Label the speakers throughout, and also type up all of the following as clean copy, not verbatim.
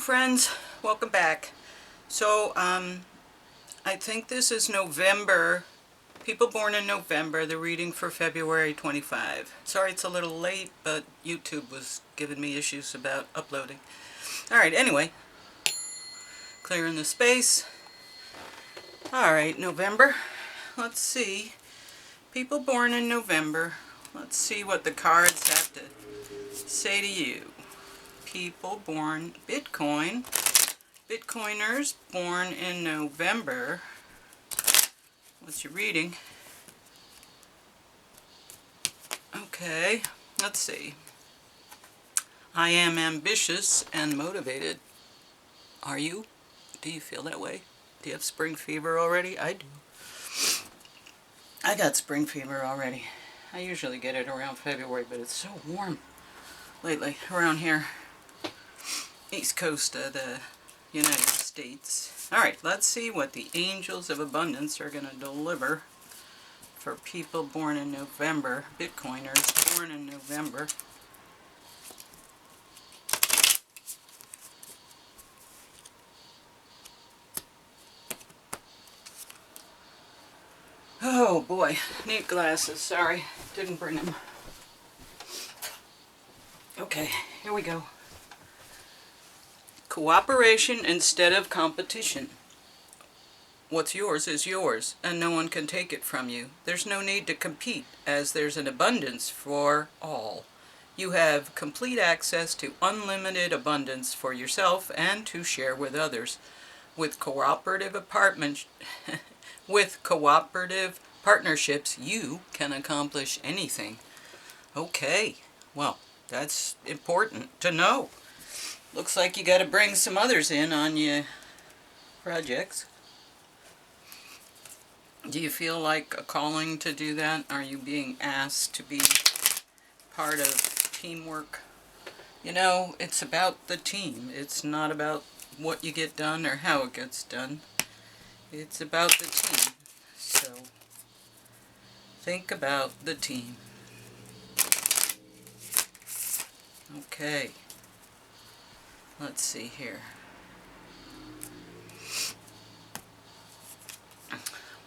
Speaker 1: friends, welcome back. So I think this is November, people born in November, the reading for February 25. Sorry it's a little late, but YouTube was giving me issues about uploading. Alright, anyway, clearing the space. Alright, November, let's see, people born in November, let's see what the cards have to say to you. People born Bitcoiners born in November. What's your reading? Okay, let's see. I am ambitious and motivated. Are you? Do you feel that way? Do you have spring fever already? I do. I got spring fever already. I usually get it around February, but it's so warm lately around here. East Coast of the United States. Alright, let's see what the angels of abundance are going to deliver for people born in November. Bitcoiners born in November. Oh boy, need glasses. Sorry, didn't bring them. Okay, here we go. Cooperation instead of competition. What's yours is yours, and no one can take it from you. There's no need to compete, as there's an abundance for all. You have complete access to unlimited abundance for yourself and to share with others. With cooperative partnerships, you can accomplish anything. Okay, well, that's important to know. Looks like you got to bring some others in on your projects. Do you feel like a calling to do that? Are you being asked to be part of teamwork? You know, it's about the team. It's not about what you get done or how it gets done. It's about the team. So, think about the team. Okay. Let's see here.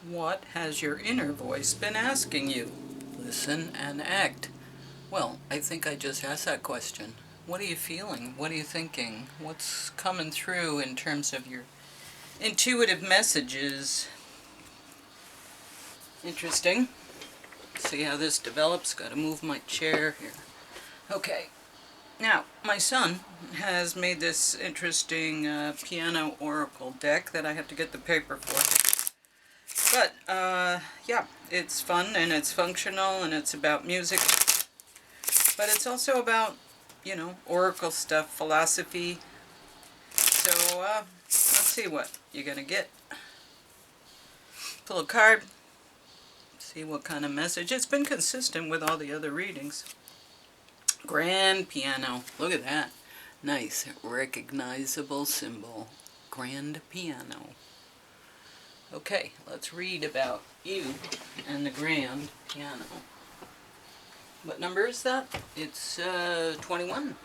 Speaker 1: What has your inner voice been asking you? Listen and act. Well, I think I just asked that question. What are you feeling? What are you thinking? What's coming through in terms of your intuitive messages? Interesting. See how this develops. Got to move my chair here. Okay. Now, my son has made this interesting piano oracle deck that I have to get the paper for. But, yeah, it's fun and it's functional and it's about music. But it's also about, you know, oracle stuff, philosophy. So, let's see what you're going to get. Pull a card. See what kind of message. It's been consistent with all the other readings. Grand piano. Look at that. Nice, recognizable symbol. Grand piano. Okay, let's read about you and the grand piano. What number is that? It's 21.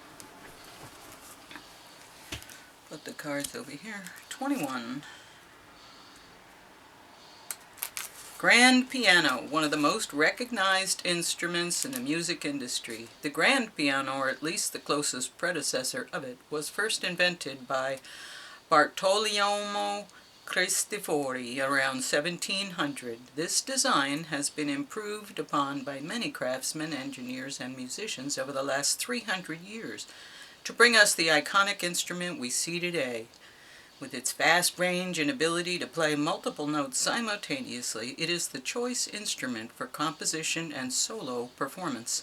Speaker 1: Put the cards over here. 21. Grand piano, one of the most recognized instruments in the music industry. The grand piano, or at least the closest predecessor of it, was first invented by Bartolomeo Cristofori around 1700. This design has been improved upon by many craftsmen, engineers, and musicians over the last 300 years to bring us the iconic instrument we see today. With its vast range and ability to play multiple notes simultaneously, it is the choice instrument for composition and solo performance.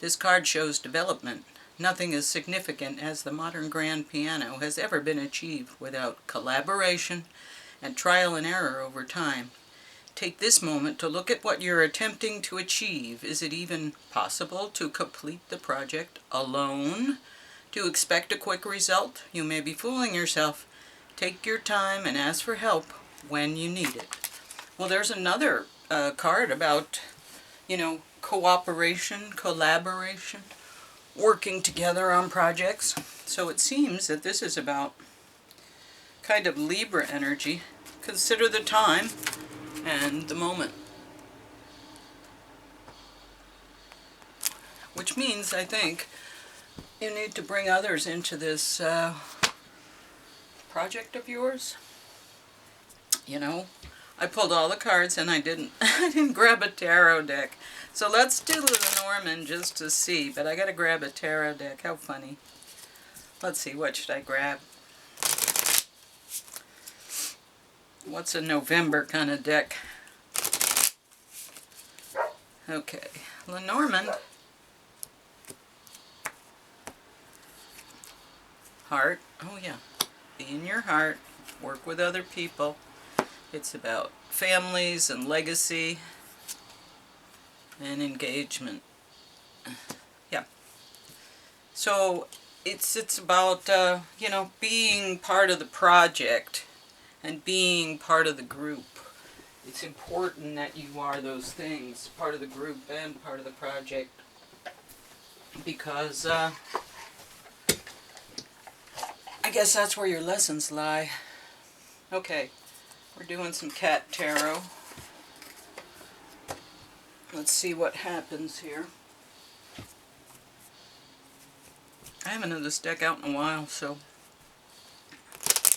Speaker 1: This card shows development. Nothing as significant as the modern grand piano has ever been achieved without collaboration and trial and error over time. Take this moment to look at what you're attempting to achieve. Is it even possible to complete the project alone? To expect a quick result? You may be fooling yourself. Take your time and ask for help when you need it. Well, there's another card about, you know, cooperation, collaboration, working together on projects. So it seems that this is about kind of Libra energy. Consider the time and the moment. Which means, I think, you need to bring others into this project of yours. You know, I pulled all the cards and I didn't grab a tarot deck. So let's do the Norman just to see, but I gotta grab a tarot deck. How funny. Let's see, what should I grab? What's a November kind of deck? Okay, Lenormand. Heart. Oh yeah. Be in your heart. Work with other people. It's about families and legacy and engagement. Yeah. So it's about you know, being part of the project and being part of the group. It's important that you are those things, part of the group and part of the project, because I guess that's where your lessons lie. Okay, we're doing some cat tarot. Let's see what happens here. I haven't had this deck out in a while, so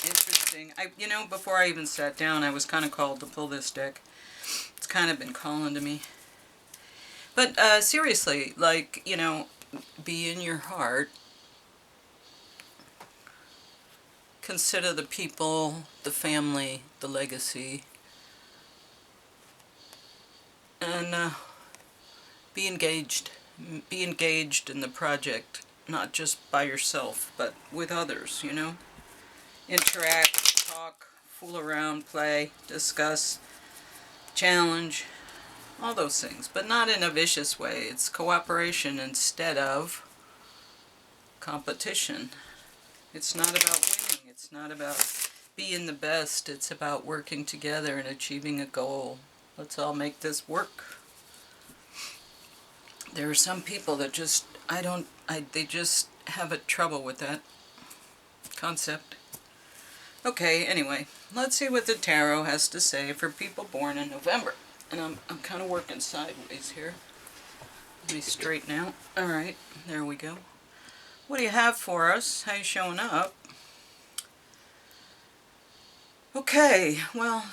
Speaker 1: interesting. You know, before I even sat down, I was kind of called to pull this deck. It's kind of been calling to me. But seriously, like, you know, be in your heart. Consider the people, the family, the legacy, and be engaged. Be engaged in the project, not just by yourself, but with others, you know. Interact, talk, fool around, play, discuss, challenge, all those things, but not in a vicious way. It's cooperation instead of competition. It's not about winning. It's not about being the best. It's about working together and achieving a goal. Let's all make this work. There are some people that just, they just have a trouble with that concept. Okay, anyway, let's see what the tarot has to say for people born in November. And I'm kind of working sideways here. Let me straighten out. Alright, there we go. What do you have for us? How you showing up? Okay, well,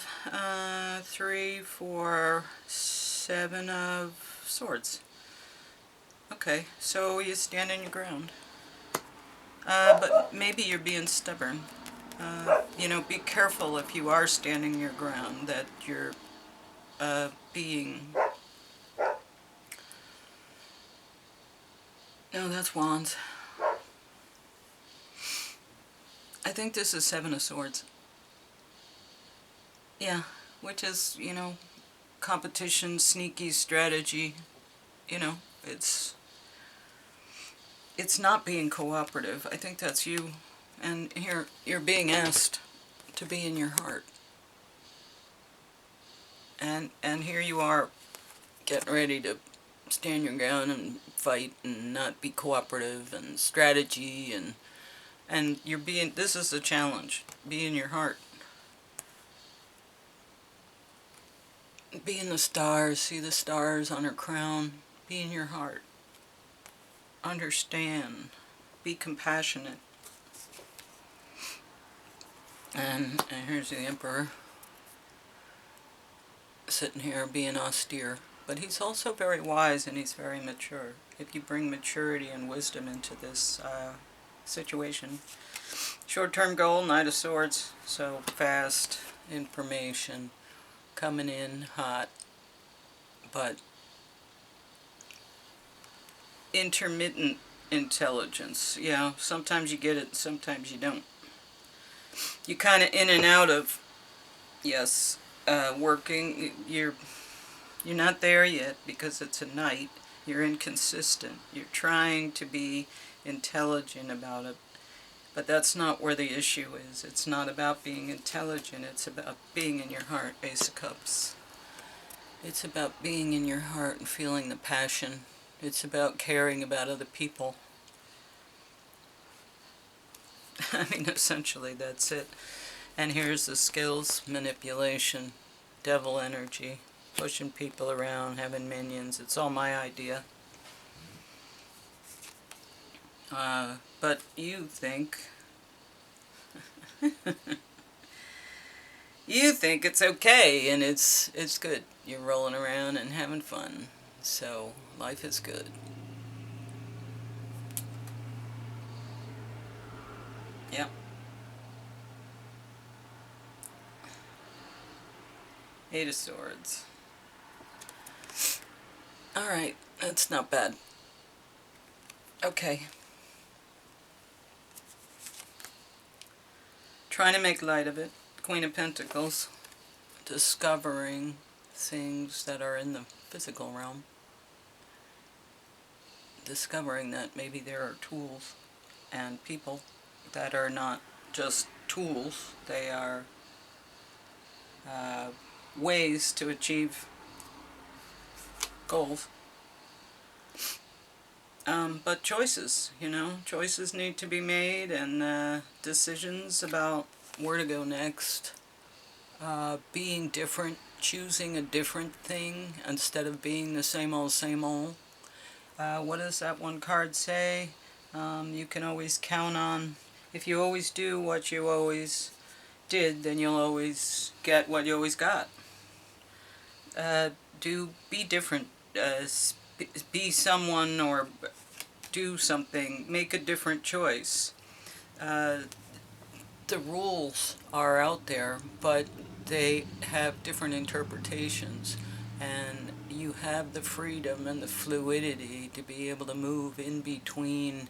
Speaker 1: 3, 4, 7 of swords. Okay, so you stand in your ground. But maybe you're being stubborn. You know, be careful if you are standing your ground that you're being... No, that's wands. I think this is 7 of swords. Yeah, which is, you know, competition, sneaky strategy. You know, it's not being cooperative. I think that's you. And here, you're being asked to be in your heart. And here you are, getting ready to stand your ground and fight and not be cooperative and strategy, and you're being, this is the challenge. Be in your heart. Be in the stars, see the stars on her crown. Be in your heart. Understand. Be compassionate. And here's the Emperor sitting here being austere. But he's also very wise and he's very mature. If you bring maturity and wisdom into this situation. Short-term goal, Knight of Swords. So fast information coming in hot. But intermittent intelligence. Yeah, sometimes you get it, sometimes you don't. You kind of in and out of, yes, working. You're not there yet because it's a night. You're inconsistent. You're trying to be intelligent about it. But that's not where the issue is. It's not about being intelligent. It's about being in your heart, Ace of Cups. It's about being in your heart and feeling the passion. It's about caring about other people. I mean, essentially that's it. And here's the skills: manipulation, devil energy, pushing people around, having minions. It's all my idea. But you think you think it's okay, and it's good. You're rolling around and having fun. So life is good. Yep. Eight of Swords. Alright, that's not bad. Okay. Trying to make light of it. Queen of Pentacles. Discovering things that are in the physical realm. Discovering that maybe there are tools and people that are not just tools. They are ways to achieve goals. But choices, choices need to be made, and decisions about where to go next. Being different, choosing a different thing instead of being the same old, same old. What does that one card say? You can always count on, if you always do what you always did, then you'll always get what you always got. Be different. Be someone, or do something. Make a different choice. The rules are out there, but they have different interpretations, and you have the freedom and the fluidity to be able to move in between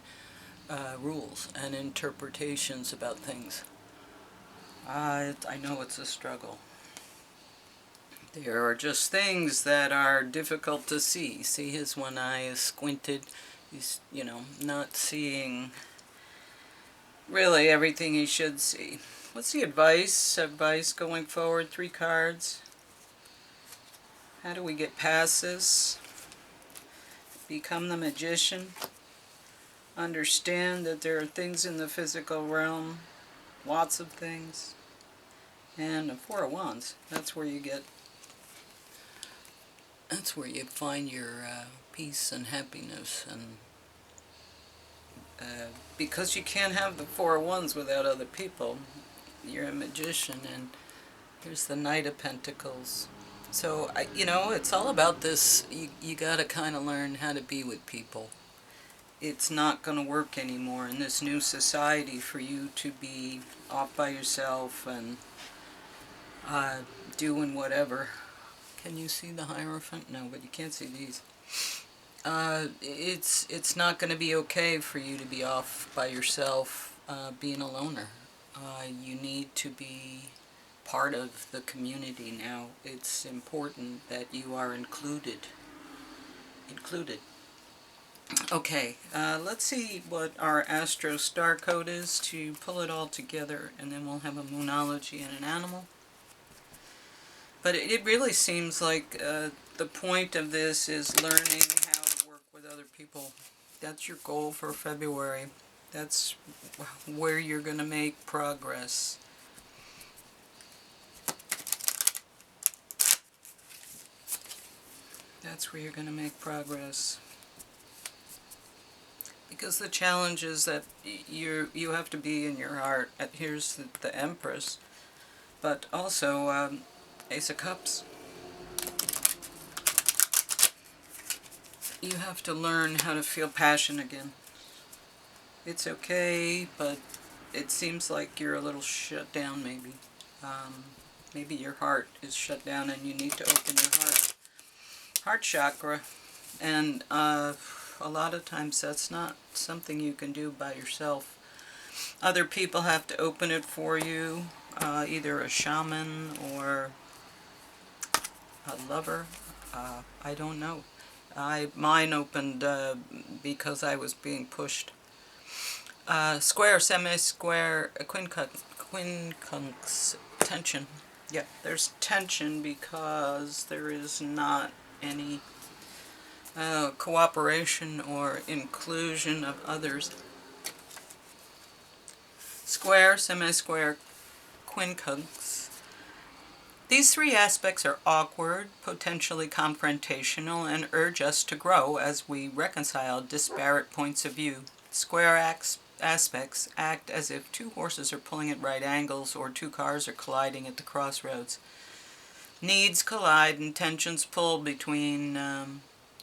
Speaker 1: rules and interpretations about things. I know it's a struggle. There are just things that are difficult to see. See, his one eye is squinted. He's, not seeing really everything he should see. What's the advice? Advice going forward, 3 cards. How do we get past this? Become the magician. Understand that there are things in the physical realm. Lots of things. And the 4 of Wands. That's where you find your peace and happiness. And because you can't have the 4 of Wands without other people. You're a magician, and here's the Knight of Pentacles. So, it's all about this. You gotta kind of learn how to be with people. It's not going to work anymore in this new society for you to be off by yourself and doing whatever. Can you see the Hierophant? No, but you can't see these. It's not going to be okay for you to be off by yourself, being a loner. You need to be part of the community now. It's important that you are included. Okay, let's see what our Astro Star Code is to pull it all together, and then we'll have a Moonology and an animal. But it really seems like the point of this is learning how to work with other people. That's your goal for February. That's where you're going to make progress. That's where you're going to make progress. Because the challenge is that you have to be in your heart. Here's the Empress, but also Ace of Cups. You have to learn how to feel passion again. It's okay, but it seems like you're a little shut down, maybe. Maybe your heart is shut down and you need to open your heart chakra. And a lot of times that's not something you can do by yourself. Other people have to open it for you, either a shaman or a lover. I don't know. Mine opened because I was being pushed. Square, semi-square, quincunx, tension. Yeah, there's tension because there is not any cooperation or inclusion of others. square, semi-square, quincunx. These three aspects are awkward, potentially confrontational, and urge us to grow as we reconcile disparate points of view. Square aspects act as if two horses are pulling at right angles or two cars are colliding at the crossroads. Needs collide and tensions pull between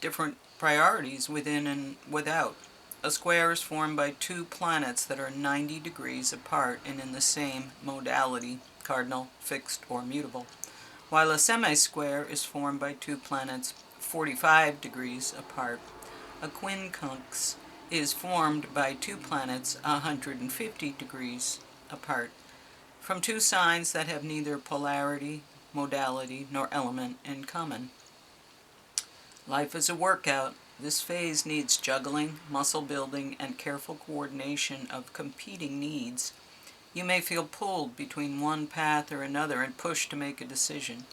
Speaker 1: different priorities within and without. A square is formed by two planets that are 90 degrees apart and in the same modality, cardinal, fixed, or mutable, while a semi-square is formed by two planets 45 degrees apart. A quincunx is formed by two planets 150 degrees apart, from two signs that have neither polarity, modality, nor element in common. Life is a workout. This phase needs juggling, muscle building, and careful coordination of competing needs. You may feel pulled between one path or another and pushed to make a decision,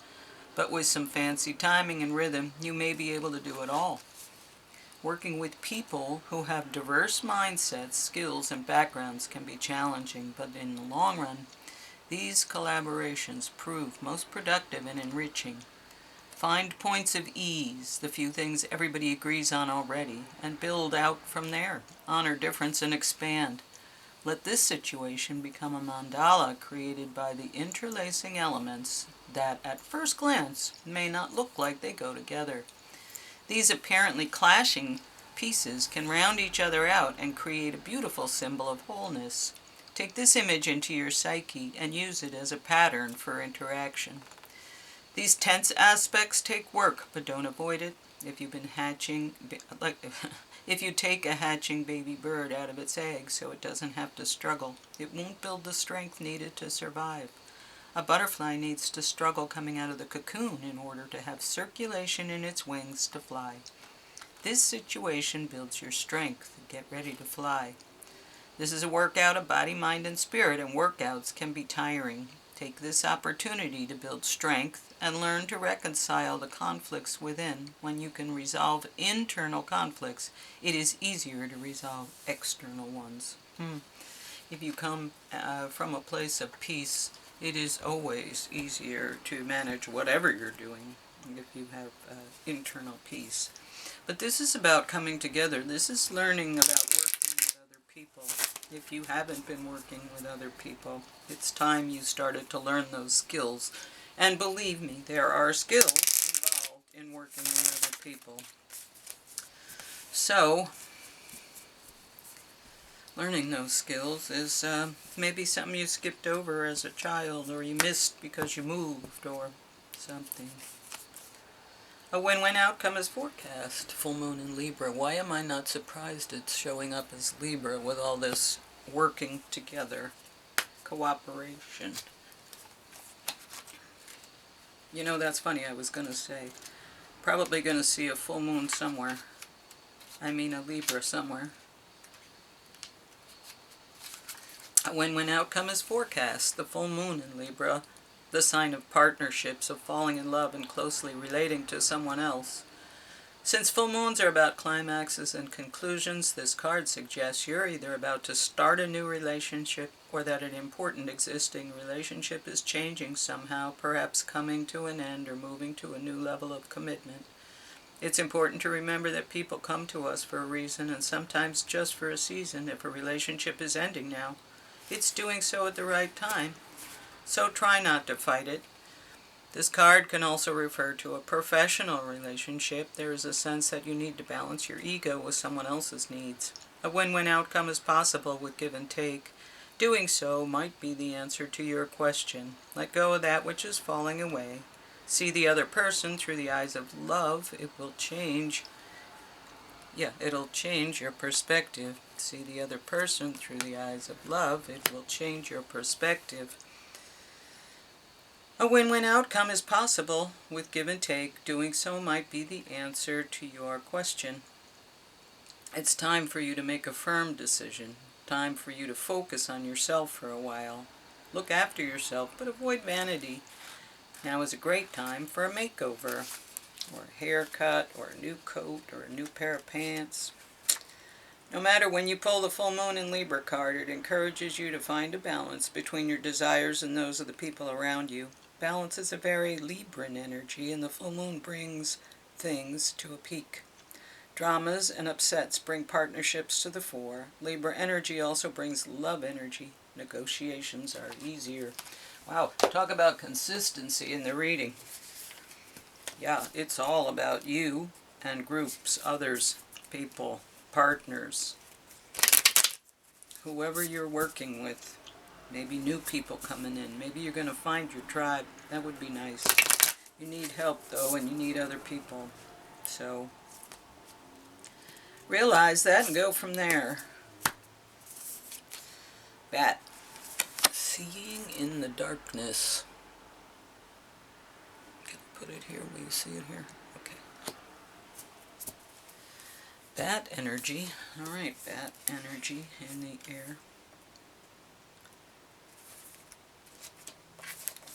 Speaker 1: but with some fancy timing and rhythm, you may be able to do it all. Working with people who have diverse mindsets, skills, and backgrounds can be challenging, but in the long run, these collaborations prove most productive and enriching. Find points of ease, the few things everybody agrees on already, and build out from there. Honor difference and expand. Let this situation become a mandala created by the interlacing elements that at first glance may not look like they go together. These apparently clashing pieces can round each other out and create a beautiful symbol of wholeness. Take this image into your psyche and use it as a pattern for interaction. These tense aspects take work, but don't avoid it. If you've been hatching, if you take a hatching baby bird out of its egg so it doesn't have to struggle, it won't build the strength needed to survive. A butterfly needs to struggle coming out of the cocoon in order to have circulation in its wings to fly. This situation builds your strength. Get ready to fly. This is a workout of body, mind, and spirit, and workouts can be tiring. Take this opportunity to build strength and learn to reconcile the conflicts within. When you can resolve internal conflicts, it is easier to resolve external ones. If you come from a place of peace, it is always easier to manage whatever you're doing if you have internal peace. But this is about coming together. This is learning about working with other people. If you haven't been working with other people, it's time you started to learn those skills. And believe me, there are skills involved in working with other people. So, learning those skills is maybe something you skipped over as a child, or you missed because you moved, or something. A win-win outcome is forecast. Full moon in Libra. Why am I not surprised it's showing up as Libra with all this working together, cooperation? You know, that's funny. I was going to say, probably going to see a full moon somewhere. I mean a Libra somewhere. A win-win outcome is forecast. The full moon in Libra, the sign of partnerships, of falling in love and closely relating to someone else. Since full moons are about climaxes and conclusions, this card suggests you're either about to start a new relationship or that an important existing relationship is changing somehow, perhaps coming to an end or moving to a new level of commitment. It's important to remember that people come to us for a reason and sometimes just for a season. If a relationship is ending now, it's doing so at the right time. So try not to fight it. This card can also refer to a professional relationship. There is a sense that you need to balance your ego with someone else's needs. A win-win outcome is possible with give and take. Doing so might be the answer to your question. Let go of that which is falling away. See the other person through the eyes of love. It will change. It'll change your perspective. See the other person through the eyes of love. It will change your perspective. A win-win outcome is possible with give and take. Doing so might be the answer to your question. It's time for you to make a firm decision. Time for you to focus on yourself for a while. Look after yourself, but avoid vanity. Now is a great time for a makeover, or a haircut, or a new coat, or a new pair of pants. No matter when you pull the full moon in Libra card, it encourages you to find a balance between your desires and those of the people around you. Balance is a very Libran energy, and the full moon brings things to a peak. Dramas and upsets bring partnerships to the fore. Libra energy also brings love energy. Negotiations are easier. Wow, talk about consistency in the reading. Yeah, it's all about you and groups, others, people, partners, whoever you're working with. Maybe new people coming in. Maybe you're going to find your tribe. That would be nice. You need help, though, and you need other people. So realize that and go from there. Bat. Seeing in the darkness. Can I put it here? Will you see it here? Okay. Bat energy. Alright, bat energy in the air.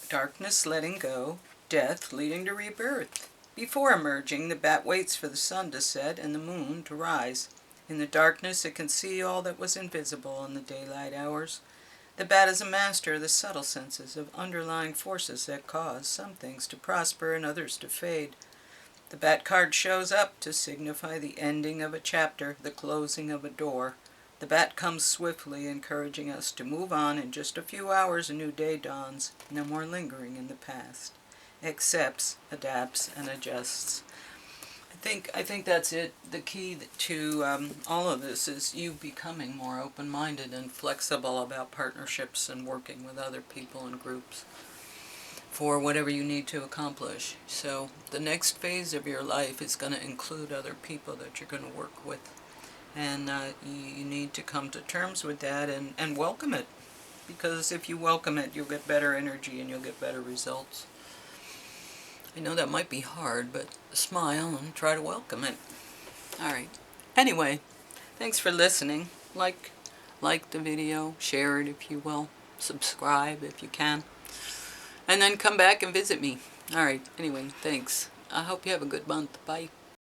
Speaker 1: Darkness letting go. Death leading to rebirth. Before emerging, the bat waits for the sun to set and the moon to rise. In the darkness, it can see all that was invisible in the daylight hours. The bat is a master of the subtle senses of underlying forces that cause some things to prosper and others to fade. The bat card shows up to signify the ending of a chapter, the closing of a door. The bat comes swiftly, encouraging us to move on. In just a few hours, a new day dawns. No more lingering in the past. Accepts, adapts, and adjusts. I think that's it. The key to all of this is you becoming more open-minded and flexible about partnerships and working with other people and groups for whatever you need to accomplish. So the next phase of your life is going to include other people that you're going to work with. And you need to come to terms with that and welcome it. Because if you welcome it, you'll get better energy and you'll get better results. I know that might be hard, but smile and try to welcome it. Alright. Anyway, thanks for listening. Like the video, share it if you will, subscribe if you can, and then come back and visit me. Alright, anyway, thanks. I hope you have a good month. Bye.